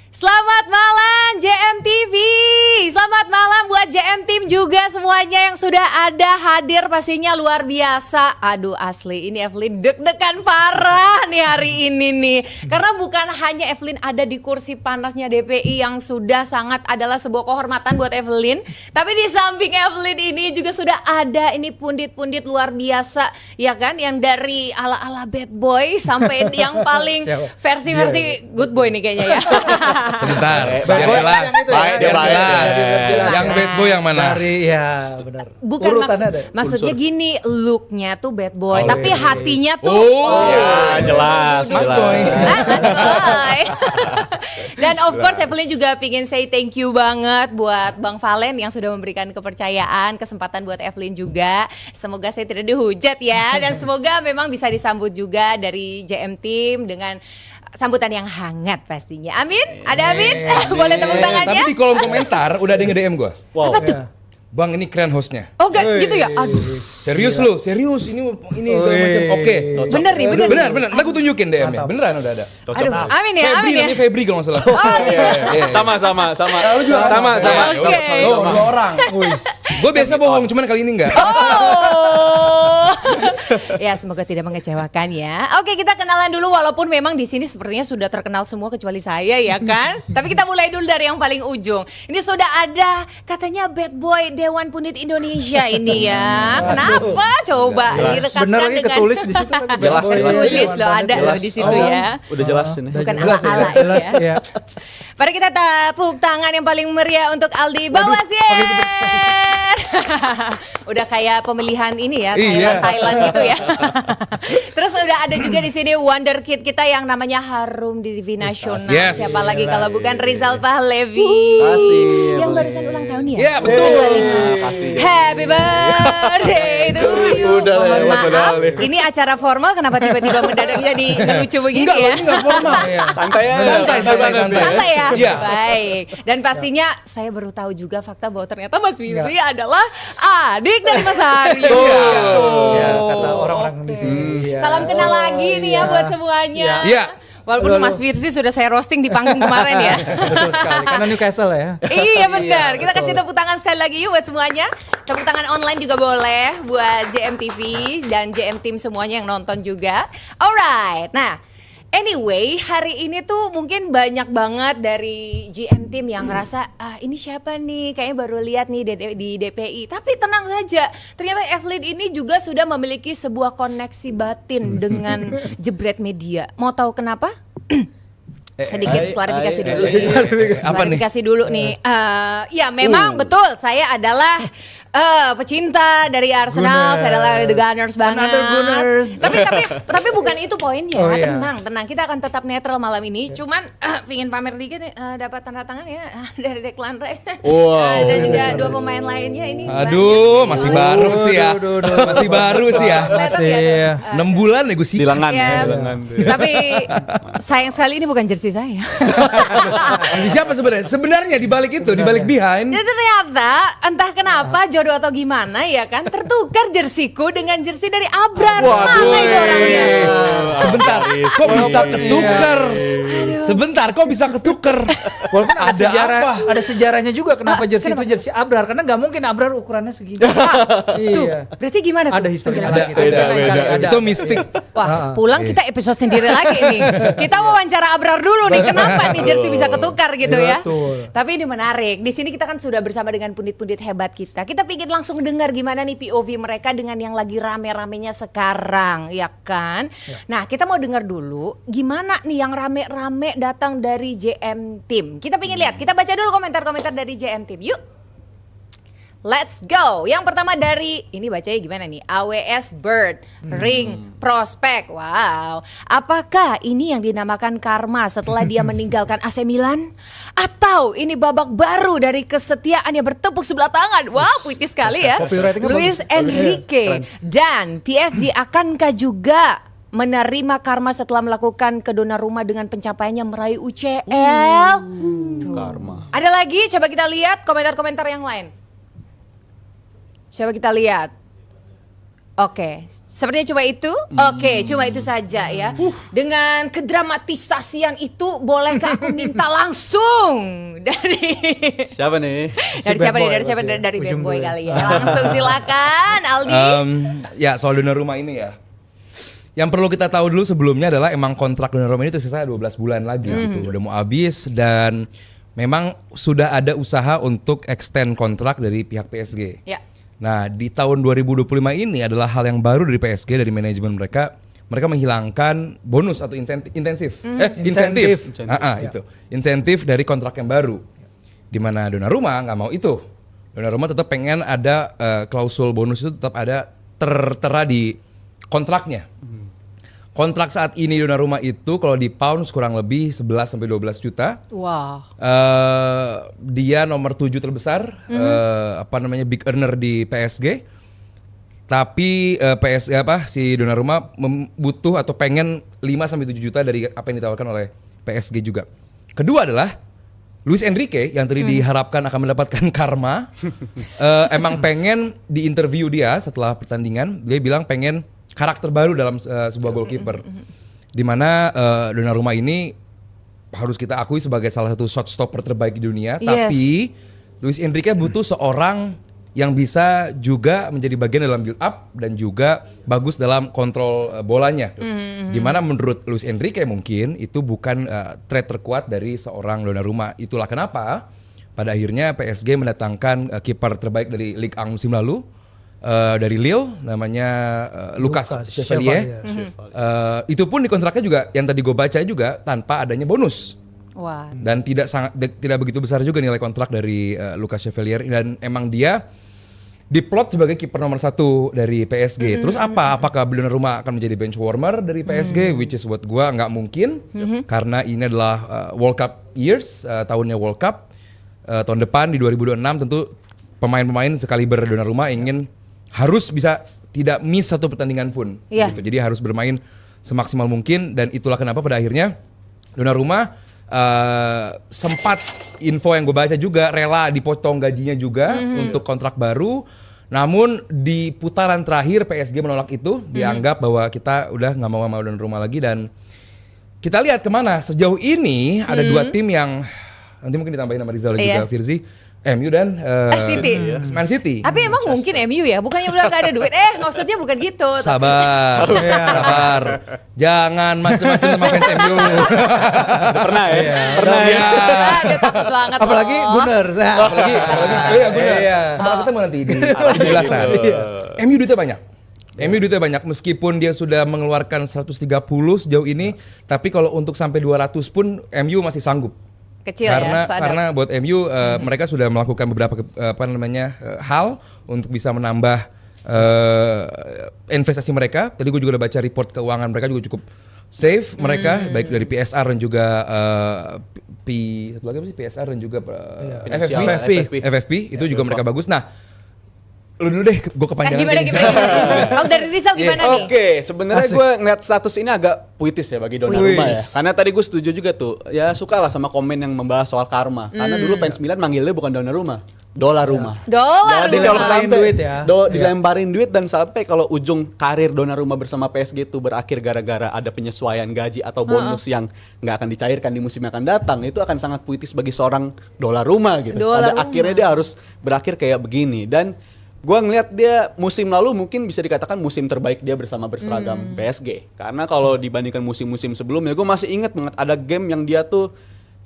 Selamat malam JMTV. Selamat malam buat JM Team juga semuanya yang sudah ada hadir, pastinya luar biasa. Aduh asli ini Evelyn deg-degan parah nih hari ini nih. Karena bukan hanya Evelyn ada di kursi panasnya DPI yang sudah sangat adalah sebuah kehormatan buat Evelyn, tapi di samping Evelyn ini juga sudah ada ini pundit-pundit luar biasa ya kan, yang dari ala-ala bad boy sampai yang paling versi-versi good boy nih kayaknya ya. Sebentar, biar jelas. Biar jelas. Yang bad boy yang mana? Ya benar. Bukan maksudnya gini, looknya tuh bad boy, tapi hatinya tuh ya jelas. Mas boy. Mas boy. Dan of course Evelyn juga pingin say thank you banget buat Bang Valen yang sudah memberikan kepercayaan, kesempatan buat Evelyn juga. Semoga saya tidak dihujat ya, dan semoga memang bisa disambut juga dari JM Team dengan sambutan yang hangat pastinya. Amin. Ada amin? Boleh tepuk tangannya? Tapi di kolom komentar udah ada yang nge-DM gue. Wow. Apa tuh? Bang ini keren hostnya. Oh gak gitu ya? Aduh. Serius lu, serius ini segala macam. Oke. Bener nih, bener. Bener. Ntar gue tunjukin DM-nya. Beneran udah ada. Aduh, amin ya, amin ya. Ini Febri kalau nggak salah. Sama. Lu juga sama. Oke. Dua orang. Gue biasa bohong, cuman kali ini enggak. Oh. Ya semoga tidak mengecewakan ya. Oke, kita kenalan dulu walaupun memang di sini sepertinya sudah terkenal semua kecuali saya ya kan. Tapi kita mulai dulu dari yang paling ujung. Ini sudah ada katanya bad boy Dewan Pundit Indonesia ini ya. Kenapa? Coba direkatkan dengan ketulis di situ kan. Jelas, tulis loh, ada loh di situ ya. Udah jelas ini. Bukan ala-ala ya. Mari kita tepuk tangan yang paling meriah untuk Aldi Bawasir. Udah kayak pemilihan ini ya, Thailand gitu ya. Terus udah ada juga di sini wonder kid kita yang namanya Harum di TV Nasional. Siapa lagi kalau bukan Rizal Pahlevi. Yang barusan ulang tahun ya? Iya, betul. Happy birthday to you. Mohon maaf, ini acara formal kenapa tiba-tiba mendadak jadi lucu begini ya? Enggak formal ya. Santai ya? Iya. Baik. Dan pastinya saya baru tahu juga fakta bahwa ternyata Mas Fitri adalah adik dari Mas Aryo. Ya, kata orang-orang di sini. Salam kenal lagi nih ya buat semuanya. Iya. Walaupun Mas Firzi sudah saya roasting di panggung kemarin ya. Betul sekali, karena Newcastle ya. Iya benar. Kita kasih tepuk tangan sekali lagi yuk buat semuanya. Tepuk tangan online juga boleh buat JMTV dan JM Team semuanya yang nonton juga. Alright. Nah, anyway, hari ini tuh mungkin banyak banget dari GM Team yang ngerasa ini siapa nih, kayaknya baru lihat nih di DPI. Tapi tenang saja, ternyata Evelyn ini juga sudah memiliki sebuah koneksi batin dengan jebret media. Mau tahu kenapa? Sedikit klarifikasi dulu. Klarifikasi dulu nih. Ya memang betul saya adalah pecinta dari Arsenal, saya adalah The Gunners banget. Tapi bukan itu poinnya. Tenang. Kita akan tetap netral malam ini. Cuman pingin pamer dikit nih, dapat tanda tangan ya dari Declan Rice. Dan juga dua pemain lainnya ini. Aduh, masih baru sih ya. Masih baru sih ya. 6 bulan nih gue sih. Di lengan. Tapi sayang sekali ini bukan jersey saya. Siapa sebenarnya? Sebenarnya di balik itu, di balik behind. Ya ternyata entah kenapa jodoh atau gimana ya kan, tertukar jersiku dengan jersey dari Abrar. Mana itu orangnya? Sebentar, kok bisa ketukar? Sebentar, kok bisa ketukar? Walaupun ada sejarah, apa? ada sejarahnya juga kenapa jersey itu jersey Abrar, karena nggak mungkin Abrar ukurannya segini. Tuh, berarti gimana tuh? Ada histori. Ada. Itu mistik. Wah, pulang kita episode sendiri lagi nih. Kita wawancara Abrar dulu nih, kenapa nih jersey bisa ketukar gitu ya? Tapi ini menarik. Di sini kita kan sudah bersama dengan pundit-pundit hebat kita. Kita ingin langsung dengar gimana nih POV mereka dengan yang lagi rame-ramenya sekarang, ya kan? Nah, kita mau dengar dulu gimana nih yang rame-rame datang dari JM Team. Kita pengen lihat, kita baca dulu komentar-komentar dari JM Team. Yuk. Let's go. Yang pertama dari, ini bacanya gimana nih? AWS Bird, Ring, Prospek. Wow. Apakah ini yang dinamakan karma setelah dia meninggalkan AC Milan? Atau ini babak baru dari kesetiaannya bertepuk sebelah tangan? Wow, puitis sekali ya. Luis Enrique. Dan PSG akankah juga menerima karma setelah melakukan kedona rumah dengan pencapaiannya meraih UCL? Karma. Ada lagi? Coba kita lihat komentar-komentar yang lain. Coba kita lihat. Oke, sepertinya cuma itu. Oke, cuma itu saja ya. Dengan kedramatisasian itu, bolehkah aku minta langsung dari Siapa nih? dari siapa nih? Dari siapa? Dari Bad Boy kali ya. Langsung silakan, Aldi. Ya soal donor rumah ini ya. Yang perlu kita tahu dulu sebelumnya adalah emang kontrak donor rumah ini tersisa 12 bulan lagi gitu. Udah mau habis dan memang sudah ada usaha untuk extend kontrak dari pihak PSG. Ya. Nah, di tahun 2025 ini adalah hal yang baru dari PSG, dari manajemen mereka. Mereka menghilangkan bonus atau insentif. Insentif. Itu. Insentif dari kontrak yang baru. Di mana Donnarumma nggak mau itu. Donnarumma tetap pengen ada klausul bonus itu tetap ada tertera di kontraknya. Kontrak saat ini Donnarumma itu kalau di pounds kurang lebih 11 sampai 12 juta. Wah. Dia nomor 7 terbesar big earner di PSG. Tapi si Donnarumma butuh atau pengen 5 sampai 7 juta dari apa yang ditawarkan oleh PSG juga. Kedua adalah Luis Enrique yang tadi diharapkan akan mendapatkan karma. Emang pengen di interview dia setelah pertandingan, dia bilang pengen karakter baru dalam sebuah goalkeeper, di mana Donnarumma ini harus kita akui sebagai salah satu shot stopper terbaik di dunia. Tapi Luis Enrique butuh seorang yang bisa juga menjadi bagian dalam build up dan juga bagus dalam kontrol bolanya. Di mana menurut Luis Enrique mungkin itu bukan trait terkuat dari seorang Donnarumma. Itulah kenapa pada akhirnya PSG mendatangkan kiper terbaik dari Ligue 1 musim lalu. Dari Lille namanya Lucas Chevalier. Itu pun di kontraknya juga yang tadi gue baca juga tanpa adanya bonus. Wah. Dan tidak begitu besar juga nilai kontrak dari Lucas Chevalier, dan emang dia diplot sebagai kiper nomor 1 dari PSG. Terus apakah Donnarumma akan menjadi bench warmer dari PSG, which is buat gue nggak mungkin, karena ini adalah World Cup years, tahunnya World Cup. Tahun depan di 2026 tentu pemain-pemain sekaliber Donnarumma ingin harus bisa tidak miss satu pertandingan pun. Gitu. Jadi harus bermain semaksimal mungkin, dan itulah kenapa pada akhirnya Donnarumma sempat info yang gue baca juga rela dipotong gajinya juga untuk kontrak baru. Namun di putaran terakhir PSG menolak itu, dianggap bahwa kita udah nggak mau Donnarumma lagi, dan kita lihat kemana sejauh ini. Ada dua tim yang nanti mungkin ditambahin sama Rizal dan juga Firzi. MU dan Man City. Tapi emang mungkin MU ya, bukannya udah gak ada duit? Maksudnya bukan gitu. Sabar. Jangan macam-macam sama fans MU. Pernah ya? Pernah ya. Dia takut banget. Apalagi Gunner. Apalagi Gunner. Kita mau nanti di penjelasan. MU duitnya banyak. Meskipun dia sudah mengeluarkan 130 sejauh ini, tapi kalau untuk sampai 200 pun MU masih sanggup. Kecil karena buat MU mereka sudah melakukan beberapa hal untuk bisa menambah investasi mereka. Tadi gue juga udah baca report keuangan mereka juga cukup safe mereka, baik dari PSR dan juga PSR dan juga FFP itu juga mereka bagus. Nah, lu dulu deh, gue kepanjangan. Gimana? Kalau dari Rizal gimana nih? Oke, sebenarnya gue ngeliat status ini agak puitis ya bagi Donnarumma ya. Karena tadi gue setuju juga tuh, ya suka lah sama komen yang membahas soal karma. Karena dulu fans Milan manggilnya bukan Donnarumma, Dolarumma. Jadi kalau sampai dilemparin duit, dan sampai kalau ujung karir Donnarumma bersama PSG itu berakhir gara-gara ada penyesuaian gaji atau bonus yang nggak akan dicairkan di musim yang akan datang, itu akan sangat puitis bagi seorang Dolarumma gitu. Pada akhirnya dia harus berakhir kayak begini. Dan gue ngelihat dia musim lalu mungkin bisa dikatakan musim terbaik dia bersama berseragam PSG. Karena kalau dibandingkan musim-musim sebelumnya, gue masih inget banget ada game yang dia tuh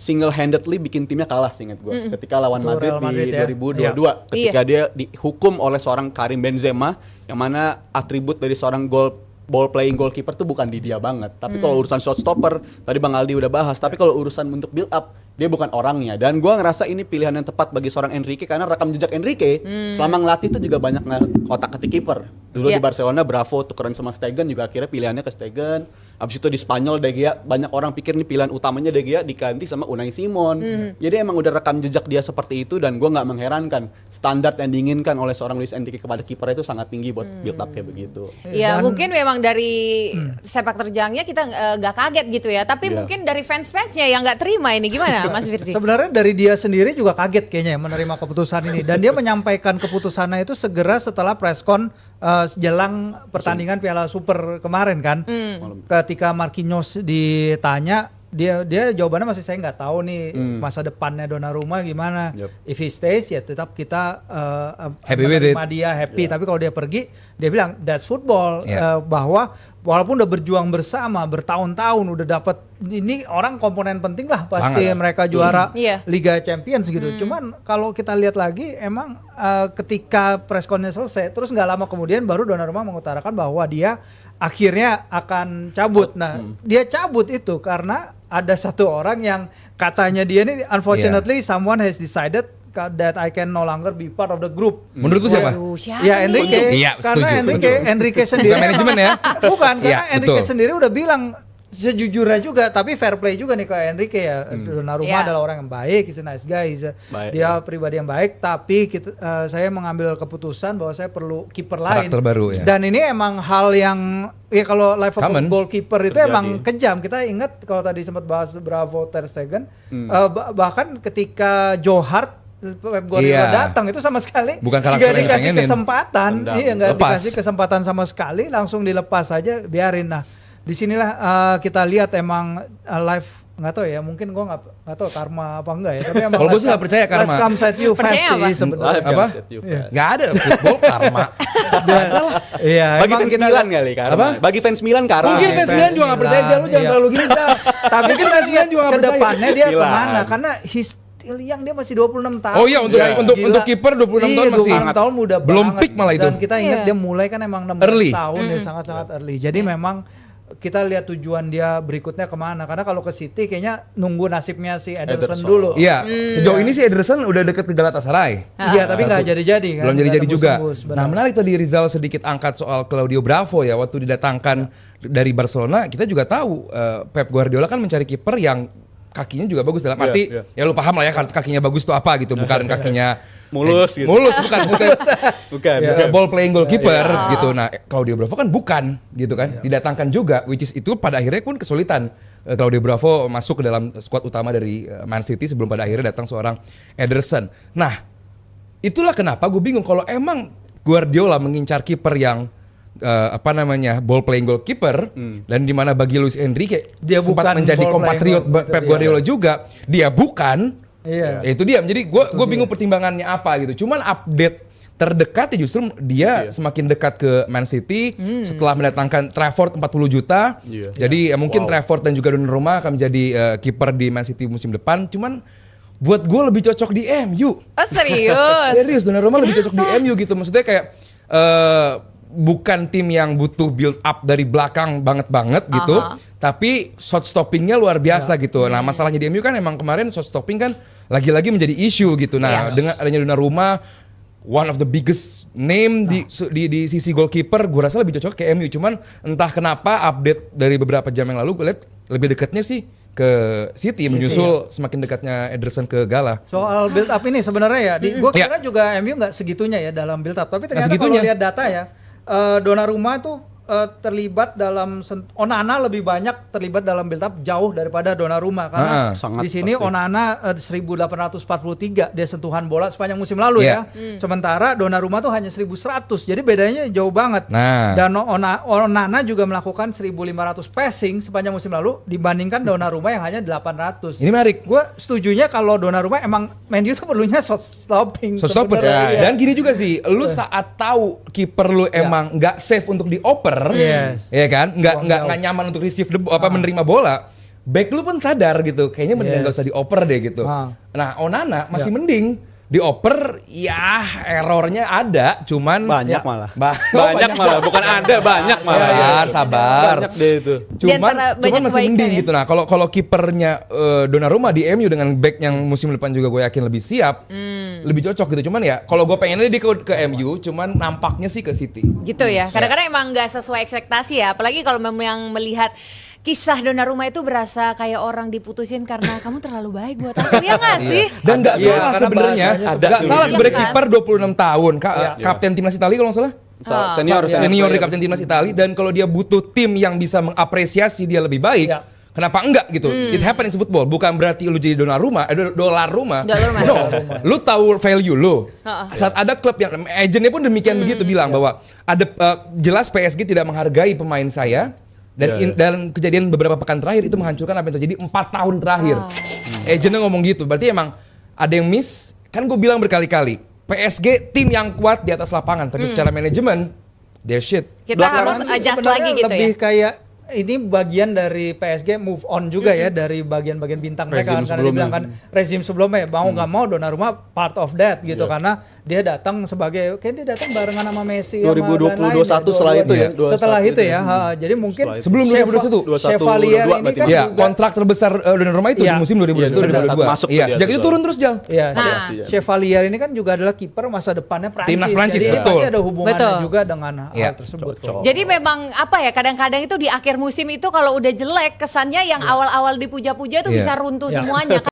single-handedly bikin timnya kalah, seinget gue. Ketika lawan Madrid di 2022. Ketika dia dihukum oleh seorang Karim Benzema, yang mana atribut dari seorang ball playing goalkeeper tuh bukan di dia banget. Tapi kalau urusan shot stopper, tadi Bang Aldi udah bahas. Tapi kalau urusan untuk build up, dia bukan orangnya. Dan gue ngerasa ini pilihan yang tepat bagi seorang Enrique, karena rekam jejak Enrique selama ngelatih itu juga banyak kotak-katik kiper. Dulu di Barcelona Bravo tukeran sama Stegen, juga akhirnya pilihannya ke Stegen. Abis itu di Spanyol De Gea, banyak orang pikir nih pilihan utamanya De Gea diganti sama Unai Simon. Jadi emang udah rekam jejak dia seperti itu, dan gue nggak mengherankan standar yang diinginkan oleh seorang Luis Enrique kepada kiper itu sangat tinggi buat build up kayak begitu. Ya mungkin memang dari sepak terjangnya kita nggak kaget gitu ya, tapi mungkin dari fans-fansnya yang nggak terima ini gimana Mas Firzi? Sebenarnya dari dia sendiri juga kaget kayaknya ya menerima keputusan ini, dan dia menyampaikan keputusannya itu segera setelah preskon jelang pertandingan Piala Super kemarin kan. Ketika Marquinhos ditanya, dia jawabannya masih saya nggak tahu nih masa depannya Donnarumma gimana. If he stays ya tetap kita Happy with it. menerima dia happy. Tapi kalau dia pergi, dia bilang that's football. Bahwa walaupun udah berjuang bersama bertahun-tahun, udah dapat ini orang komponen penting lah pasti. Sangat. Mereka juara Iya. Liga Champions gitu. Cuman kalau kita lihat lagi emang ketika preskonnya selesai, terus nggak lama kemudian baru Donnarumma mengutarakan bahwa dia akhirnya akan cabut. Nah, dia cabut itu karena ada satu orang yang katanya dia ini unfortunately someone has decided that I can no longer be part of the group. Menurut lu siapa? Waduh, siapa Ya nih? Enrique, Iya, karena setuju. Enrique sendiri Bukan manajemen ya? Bukan, Iya, karena Enrique betul. sendiri udah bilang sejujurnya juga, tapi fair play juga nih ke Enrique ya. Donnarumma Iya. adalah orang yang baik, he's a nice guy, Baik, dia pribadi yang baik, tapi saya mengambil keputusan bahwa saya perlu kiper lain. Karakter baru, ya. Dan ini emang hal yang ya kalau Liverpool Common. goalkeeper itu Terjadi. emang kejam. Kita ingat kalau tadi sempat bahas Bravo Ter Stegen, bahkan ketika Joe Hart Pep Guardiola Iya. datang itu sama sekali Bukan karakter nggak yang dikasih dipengenin. kesempatan, Tendang. iya nggak Lepas. dikasih kesempatan sama sekali, langsung dilepas aja, biarin. Nah, disinilah kita lihat emang live, nggak tahu ya, mungkin gue nggak tahu karma apa enggak ya, tapi emang Kalau gua sih life nggak percaya karma. life comes at you fast Percaya apa? sih sebenarnya. Live Apa? comes at you Iya. fast. Nggak ada football karma. Iya, Bagi emang fans kita Milan kali karma. Apa? Bagi fans Milan karma. Mungkin Iya, fans fans Milan juga nggak percaya, Milan, jangan iya. terlalu gini. tapi kan Fans Milan juga nggak ke percaya. depannya dia Milan. kemana, karena he's still young, dia masih 26 tahun. Oh iya, untuk- Guys, untuk- gila. untuk kiper 26 tahun Iya, masih 26 tahun muda belum banget. peak malah itu. Dan kita ingat Iya. dia mulai kan emang 16 Early. tahun, ya sangat-sangat early. Jadi memang kita lihat tujuan dia berikutnya kemana, karena kalau ke City kayaknya nunggu nasibnya si Ederson Ederson. dulu. Iya, sejauh ini sih Ederson udah deket ke Galatasaray. Iya, tapi nggak jadi-jadi kan. Belum jadi-jadi Nggak juga. tembus-tembus, Nah, benar. menarik tadi Rizal sedikit angkat soal Claudio Bravo ya, waktu didatangkan dari Barcelona. Kita juga tahu Pep Guardiola kan mencari kiper yang kakinya juga bagus, dalam Iya, arti iya. ya lu paham lah ya kakinya bagus tuh apa gitu, bukan kakinya Mulus gitu. mulus bukan Bukan. ball playing goalkeeper gitu. Nah, Claudio Bravo kan bukan gitu kan, didatangkan juga, which is itu pada akhirnya pun kesulitan Claudio Bravo masuk ke dalam skuad utama dari Man City sebelum pada akhirnya datang seorang Ederson. Nah, itulah kenapa gue bingung kalau emang Guardiola mengincar kiper yang ball playing goalkeeper, dan di mana bagi Luis Enrique Dia sempat bukan menjadi ball kompatriot playing Pep Guardiola juga, dia bukan. Iya. Ya, itu dia. Jadi gue bingung pertimbangannya apa gitu. Cuman update terdekat ya justru dia semakin dekat ke Man City setelah mendatangkan Trafford 40 juta. Iya. Jadi mungkin Trafford dan juga Donnarumma akan menjadi kiper di Man City musim depan. Cuman buat gue lebih cocok di MU. Oh serius? Serius, Donnarumma lebih cocok di MU gitu. Maksudnya kayak bukan tim yang butuh build up dari belakang banget gitu, tapi shot stoppingnya luar biasa gitu. Nah, masalahnya di MU kan emang kemarin shot stopping kan lagi-lagi menjadi isu gitu. Nah, dengan adanya Donnarumma, one of the biggest name di sisi goalkeeper, gue rasa lebih cocok ke MU. Cuman entah kenapa update dari beberapa jam yang lalu gue lihat lebih dekatnya sih ke City menyusul semakin dekatnya Ederson ke Gala. Soal build up ini sebenarnya ya, gue kira juga MU nggak segitunya ya dalam build up, tapi ternyata kalau segitunya. lihat data ya, Donnarumma tuh terlibat dalam Onana lebih banyak terlibat dalam build up jauh daripada Donnarumma, karena sangat di sini pasti. Onana 1843 dia sentuhan bola sepanjang musim lalu ya. Sementara Donnarumma tuh hanya 1100. Jadi bedanya jauh banget. Nah. Dan Onana juga melakukan 1500 passing sepanjang musim lalu dibandingkan Donnarumma yang hanya 800. Ini menarik. Gue setujunya kalau Donnarumma emang Man U tuh perlunya shot stopping. So stopper. sebenarnya, iya. Dan gini juga sih, lu saat tahu kiper lu emang nggak safe untuk dioper, Yes. ya kan, Buang jauh. nggak nyaman untuk receive menerima bola, back lu pun sadar gitu, kayaknya mendingan Yes. nggak usah dioper deh gitu. Nah, Onana masih mending dioper, ya errornya ada, cuman Banyak ya, malah. banyak malah, bukan ada, banyak malah. Sabar. Banyak deh itu. Di antara banyak Cuman masih kebaikan mending ya. gitu. Nah, kalau kipernya Donnarumma di MU dengan back yang musim depan juga gue yakin lebih siap, lebih cocok gitu. Cuman ya kalau gue pengennya dia ke MU, cuman nampaknya sih ke City. Gitu ya. Kadang-kadang emang nggak sesuai ekspektasi ya. Apalagi kalau memang melihat kisah Donnarumma itu berasa kayak orang diputusin karena kamu terlalu baik buat aku, ya nggak sih? Dan nggak Iya, salah karena sebenarnya, bahasanya nggak ada salah tuh. sebenarnya Iya kan? kiper 26 tahun, Kapten timnas Italia kalau nggak salah. Senior Senior di kapten timnas Italia, dan kalau dia butuh tim yang bisa mengapresiasi dia lebih baik, Ya. Kenapa enggak gitu? It happens in football. Bukan berarti lu jadi Donnarumma, dolar rumah. No. Lu tahu value lu. Saat ada klub yang agennya pun demikian begitu bilang bahwa ada jelas PSG tidak menghargai pemain saya. Dan dalam kejadian beberapa pekan terakhir itu menghancurkan apa yang terjadi 4 tahun terakhir. Agennya ngomong gitu. Berarti emang ada yang miss. Kan gue bilang berkali-kali, PSG tim yang kuat di atas lapangan, tapi secara manajemen their shit. Kita harus adjust lagi gitu lebih ya. kayak ini bagian dari PSG move on juga ya dari bagian-bagian bintang mereka kan, karena dibilang kan rezim sebelumnya mau nggak mau Donnarumma part of that gitu karena dia datang sebagai dia datang barengan sama Messi 2021 setelah itu ya. Setelah itu ya. Jadi mungkin Sebelum 2021 Chevalier ini kan Ya, juga kontrak terbesar Donnarumma itu di musim 2021-2022. Masuk Iya, dia sejak itu juga. turun terus Jal. ya, Chevalier ini kan juga adalah kiper masa depannya Prancis. Timnas Prancis, Jadi betul. pasti ada hubungannya Betul. juga dengan hal Iya. tersebut. Jadi memang apa ya, kadang-kadang itu di akhir musim itu kalau udah jelek kesannya yang awal-awal dipuja-puja itu bisa runtuh semuanya.